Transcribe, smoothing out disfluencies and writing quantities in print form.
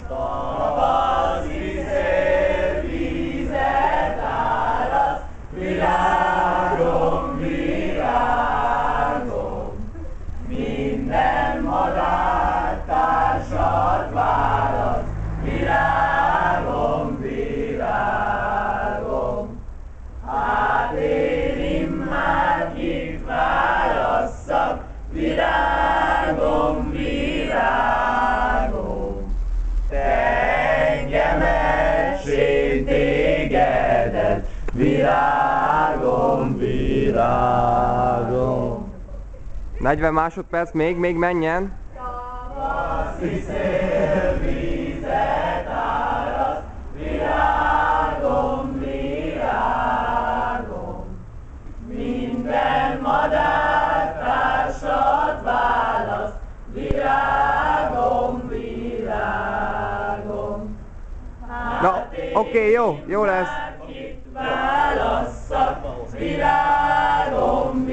Tavaszi szél vizet áraszt, virágom, virágom, minden madár társat választ, virágom, virágom. Hát én immár kit válasszak, virágom, virágom. Te engemet, én tégedet, virágom, virágom. 40 másodperc, még menjen. Tavaszi szél vizet áraszt, virágom, virágom. Minden madár társat választ, virágom, virágom. Na, oké, jó lesz. Kit válasszak, virágom,